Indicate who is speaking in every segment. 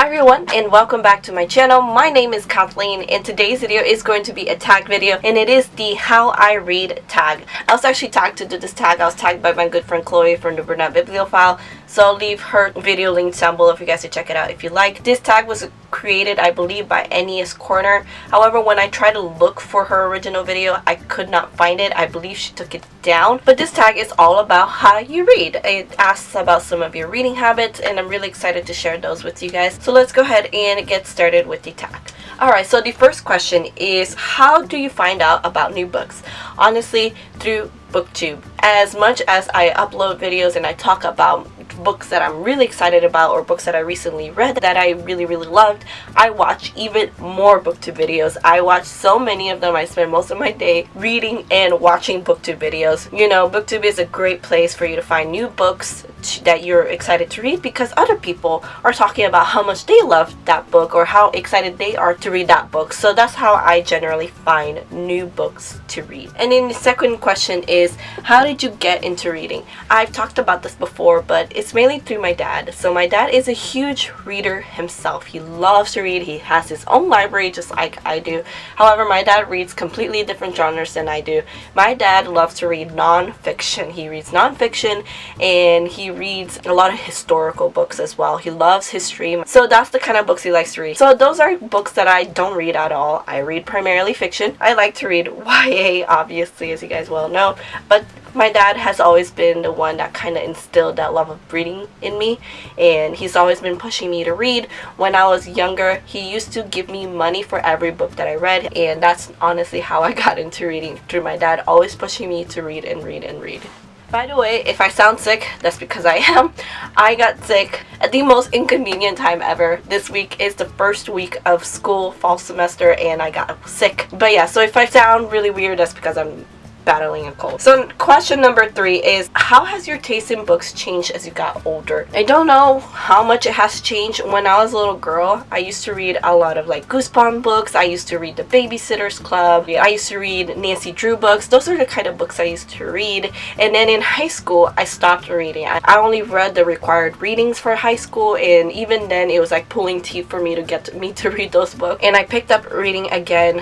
Speaker 1: everyone, and welcome back to my channel. My name is Kathleen, and today's video is going to be a tag video, and it is the How I Read tag. I was actually tagged to do this tag. I was tagged by my good friend Chloe from the BIBLIO. So I'll leave her video link down below for you guys to check it out if you like. This tag was created, I believe, by NES Corner. However, when I tried to look for her original video, I could not find it. I believe she took it down. But this tag is all about how you read. It asks about some of your reading habits, and I'm really excited to share those with you guys. So let's go ahead and get started with the tag. Alright, so the first question is, how do you find out about new books? Honestly, through BookTube. As much as I upload videos and I talk about books that I'm really excited about or books that I recently read that I really loved, I watch even more BookTube videos. I watch so many of them. I spend most of my day reading and watching BookTube videos. You know, BookTube is a great place for you to find new books that you're excited to read because other people are talking about how much they love that book or how excited they are to read that book. So that's how I generally find new books to read. And then the second question is, how did you get into reading? I've talked about this before, but it's mainly through my dad. So my dad is a huge reader himself. He loves to read. He has his own library just like I do. However, my dad reads completely different genres than I do. My dad loves to read non-fiction. He reads non-fiction and he reads a lot of historical books as well. He loves history. So that's the kind of books he likes to read. So those are books that I don't read at all. I read primarily fiction. I like to read YA, obviously, as you guys well know. But my dad has always been the one that kind of instilled that love of reading in me, and he's always been pushing me to read. When I was younger, he used to give me money for every book that I read, and that's honestly how I got into reading, through my dad always pushing me to read and read and read. By the way, if I sound sick, that's because I am. I got sick at the most inconvenient time ever. This week is the first week of school, fall semester, and I got sick. But yeah, so if I sound really weird, that's because I'm battling a cold. So question number 3 is, how has your taste in books changed as you got older? I don't know how much it has changed. When I was a little girl, I used to read a lot of like Goosebumps books. I used to read the Babysitter's Club. I used to read Nancy Drew books. Those are the kind of books I used to read. And then in high school, I stopped reading. I only read the required readings for high school, and even then it was like pulling teeth for me to get me to read those books. And I picked up reading again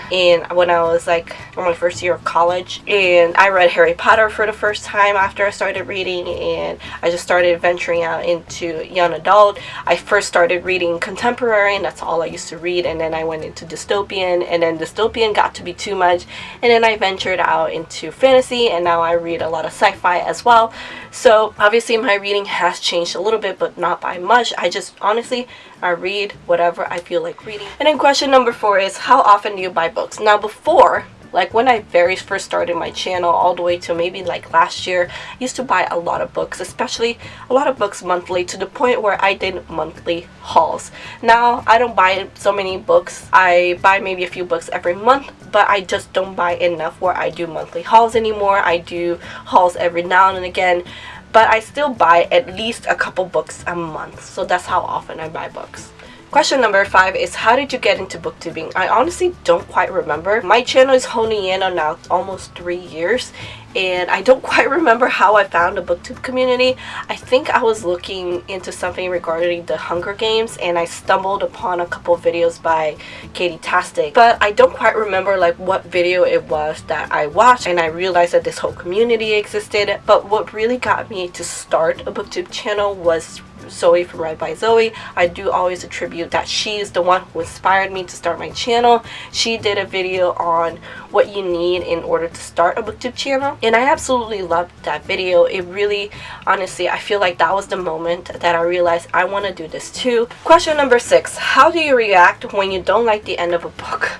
Speaker 1: when I was like in my first year of college, and I read Harry Potter for the first time after I started reading, and I just started venturing out into young adult. I first started reading contemporary, and that's all I used to read, and then I went into dystopian, and then dystopian got to be too much, and then I ventured out into fantasy, and now I read a lot of sci-fi as well. So obviously my reading has changed a little bit, but not by much. I just honestly, I read whatever I feel like reading. And then question number 4 is, how often do you buy books? Now before, like when I very first started my channel all the way to maybe like last year, I used to buy a lot of books, especially a lot of books monthly, to the point where I did monthly hauls. Now I don't buy so many books. I buy maybe a few books every month, but I just don't buy enough where I do monthly hauls anymore. I do hauls every now and again, but I still buy at least a couple books a month. So that's how often I buy books. Question number 5 is, how did you get into booktubing? I honestly don't quite remember. My channel is honing in on now almost 3 years, and I don't quite remember how I found a booktube community. I think I was looking into something regarding the Hunger Games, and I stumbled upon a couple videos by Katie Tastic, but I don't quite remember like what video it was that I watched, and I realized that this whole community existed. But what really got me to start a booktube channel was Zoe from Read by Zoe. I do always attribute that she is the one who inspired me to start my channel. She did a video on what you need in order to start a booktube channel, and I absolutely loved that video. It really, honestly, I feel like that was the moment that I realized I want to do this too. Question number 6, how do you react when you don't like the end of a book?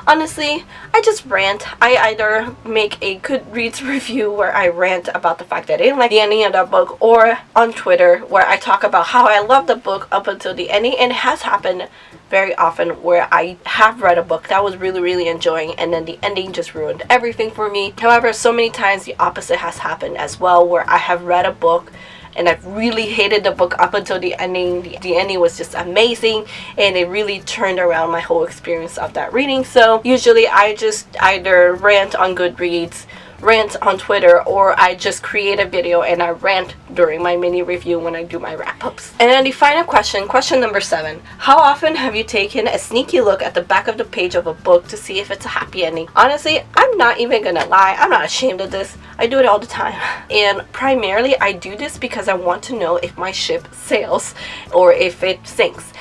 Speaker 1: Honestly, I just rant. I either make a Goodreads review where I rant about the fact that I didn't like the ending of that book, or on Twitter where I talk about how I love the book up until the ending. And it has happened very often where I have read a book that I was really enjoying, and then the ending just ruined everything for me. However, so many times the opposite has happened as well, where I have read a book and I've really hated the book up until the ending. The ending was just amazing, and it really turned around my whole experience of that reading. So usually I just either rant on Goodreads, rant on Twitter, or I just create a video and I rant during my mini review when I do my wrap-ups. And then the final question number 7. How often have you taken a sneaky look at the back of the page of a book to see if it's a happy ending? Honestly, I'm not even gonna lie, I'm not ashamed of this. I do it all the time. And primarily I do this because I want to know if my ship sails or if it sinks.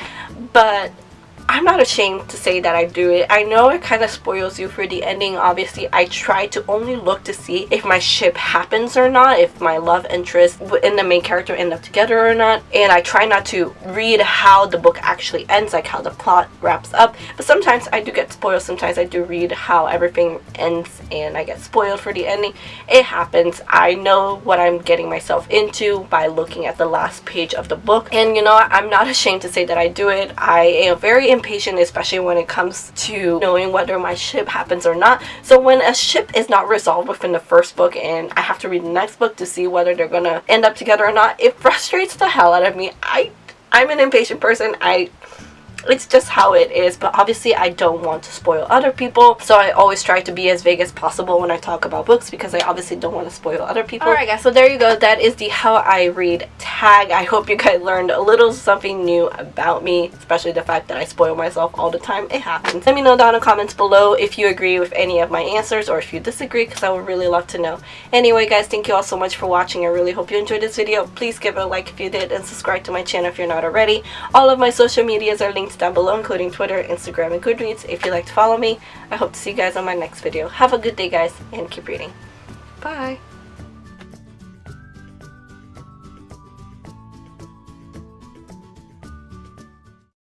Speaker 1: But I'm not ashamed to say that I do it. I know it kind of spoils you for the ending. Obviously, I try to only look to see if my ship happens or not, if my love interest and the main character end up together or not. And I try not to read how the book actually ends, like how the plot wraps up. But sometimes I do get spoiled. Sometimes I do read how everything ends and I get spoiled for the ending. It happens. I know what I'm getting myself into by looking at the last page of the book. And you know what? I'm not ashamed to say that I do it. I am very impatient, especially when it comes to knowing whether my ship happens or not. So when a ship is not resolved within the first book and I have to read the next book to see whether they're gonna end up together or not, it frustrates the hell out of me. I'm an impatient person. It's just how it is, but obviously I don't want to spoil other people, so I always try to be as vague as possible when I talk about books because I obviously don't want to spoil other people. Alright guys, so there you go. That is the How I Read tag. I hope you guys learned a little something new about me, especially the fact that I spoil myself all the time. It happens. Let me know down in the comments below if you agree with any of my answers or if you disagree, because I would really love to know. Anyway guys, thank you all so much for watching. I really hope you enjoyed this video. Please give it a like if you did and subscribe to my channel if you're not already. All of my social medias are linked down below, including Twitter, Instagram, and Goodreads if you'd like to follow me. I hope to see you guys on my next video. Have a good day guys, and keep reading. Bye!